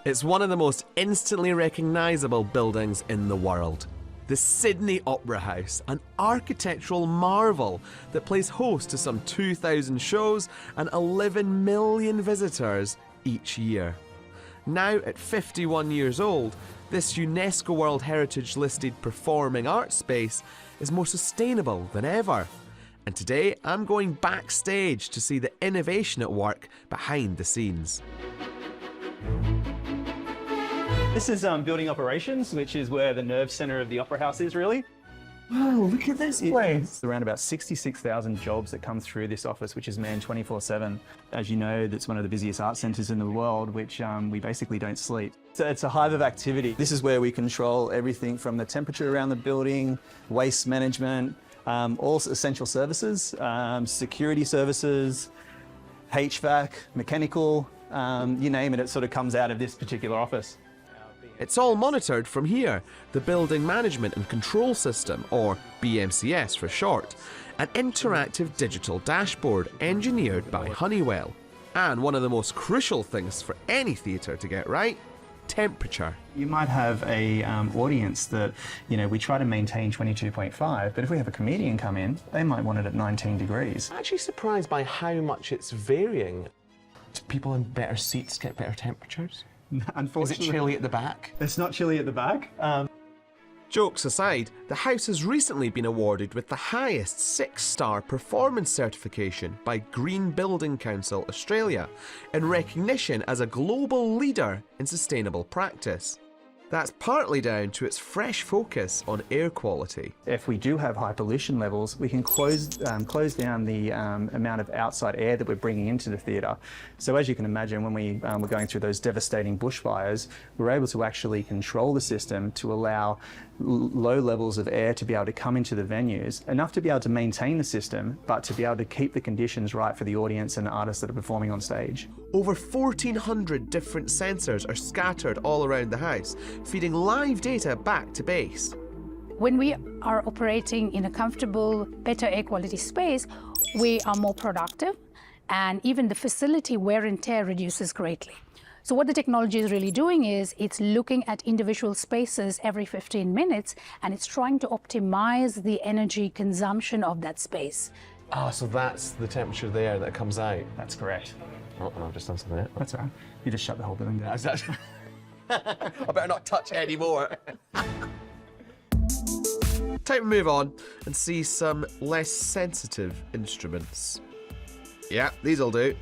It's one of the most instantly recognisable buildings in the world. The Sydney Opera House, an architectural marvel that plays host to some 2,000 shows and 11 million visitors each year. Now at 51 years old, this UNESCO World Heritage listed performing arts space is more sustainable than ever. And today I'm going backstage to see the innovation at work behind the scenes. This is building operations, which is where the nerve centre of the Opera House is, really. Wow, look at this place. Around about 66,000 jobs that come through this office, which is manned 24/7. As you know, that's one of the busiest art centres in the world, which we basically don't sleep. So it's a hive of activity. This is where we control everything from the temperature around the building, waste management, all essential services, security services, HVAC, mechanical, you name it, it sort of comes out of this particular office. It's all monitored from here, the Building Management and Control System, or BMCS for short, an interactive digital dashboard engineered by Honeywell. And one of the most crucial things for any theatre to get right, temperature. You might have a audience that, you know, we try to maintain 22.5, but if we have a comedian come in, they might want it at 19 degrees. I'm actually surprised by how much it's varying. Do people in better seats get better temperatures? Is Unfortunately, it chilly at the back? it's not chilly at the back. Jokes aside, the house has recently been awarded with the highest 6-star performance certification by Green Building Council Australia in recognition as a global leader in sustainable practice. That's partly down to its fresh focus on air quality. If we do have high pollution levels, we can close down the amount of outside air that we're bringing into the theatre. So as you can imagine, when we were going through those devastating bushfires, we were able to actually control the system to allow low levels of air to be able to come into the venues, enough to be able to maintain the system, but to be able to keep the conditions right for the audience and the artists that are performing on stage. Over 1,400 different sensors are scattered all around the house, feeding live data back to base. When we are operating in a comfortable, better air quality space, we are more productive, and even the facility wear and tear reduces greatly. So what the technology is really doing is it's looking at individual spaces every 15 minutes, and it's trying to optimize the energy consumption of that space. Ah, so that's the temperature there that comes out. That's correct. Oh, I've just done something there. That's all right. You just shut the whole building down. I better not touch anymore. Time to move on and see some less sensitive instruments. Yeah, these'll do.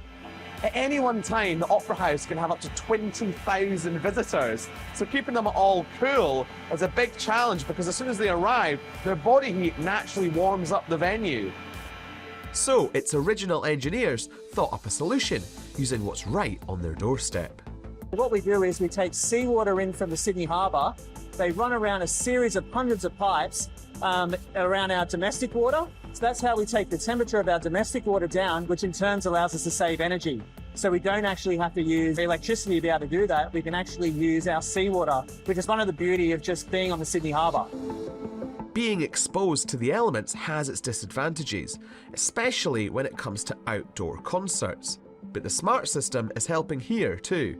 At any one time, the Opera House can have up to 20,000 visitors. So keeping them all cool is a big challenge because as soon as they arrive, their body heat naturally warms up the venue. So its original engineers thought up a solution using what's right on their doorstep. What we do is we take seawater in from the Sydney Harbour. They run around a series of hundreds of pipes around our domestic water. So that's how we take the temperature of our domestic water down, which in turn allows us to save energy. So we don't actually have to use electricity to be able to do that. We can actually use our seawater, which is one of the beauty of just being on the Sydney Harbour. Being exposed to the elements has its disadvantages, especially when it comes to outdoor concerts. But the smart system is helping here too.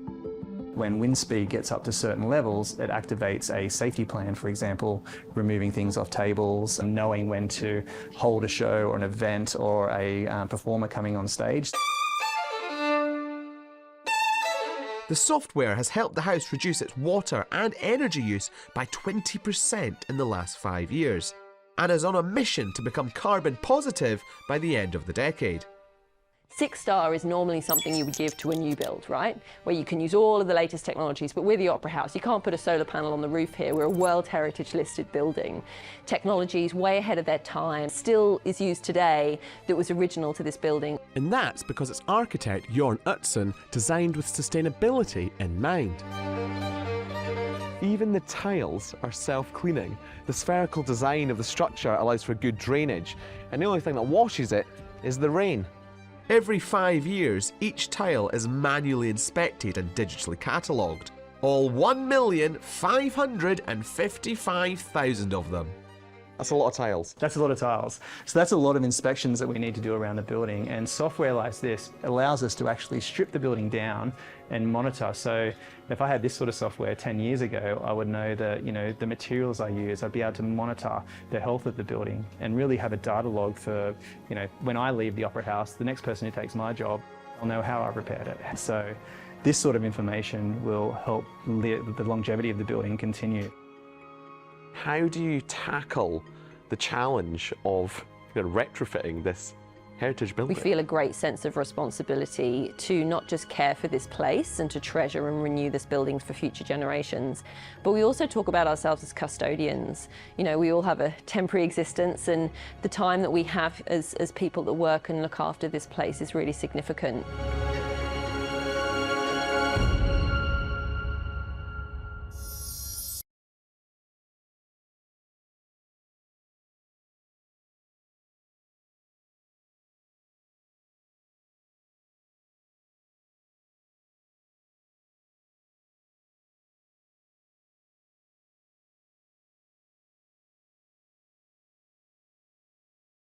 When wind speed gets up to certain levels, it activates a safety plan, for example, removing things off tables and knowing when to hold a show or an event or a performer coming on stage. The software has helped the house reduce its water and energy use by 20% in the last 5 years, and is on a mission to become carbon positive by the end of the decade. 6-star is normally something you would give to a new build, right? Where you can use all of the latest technologies, but we're the Opera House. You can't put a solar panel on the roof here. We're a World Heritage listed building. Technology is way ahead of their time, still is used today, that was original to this building. And that's because its architect, Jorn Utzon, designed with sustainability in mind. Even the tiles are self-cleaning. The spherical design of the structure allows for good drainage, and the only thing that washes it is the rain. Every 5 years, each tile is manually inspected and digitally catalogued. All 1,555,000 of them. That's a lot of tiles. That's a lot of tiles. So that's a lot of inspections that we need to do around the building, and software like this allows us to actually strip the building down and monitor. So if I had this sort of software 10 years ago, I would know that, the materials I use, I'd be able to monitor the health of the building and really have a data log for, when I leave the Opera House, the next person who takes my job, I'll know how I repaired it. So this sort of information will help the longevity of the building continue. How do you tackle the challenge of retrofitting this heritage building? We feel a great sense of responsibility to not just care for this place and to treasure and renew this building for future generations, but we also talk about ourselves as custodians. We all have a temporary existence, and the time that we have as people that work and look after this place is really significant.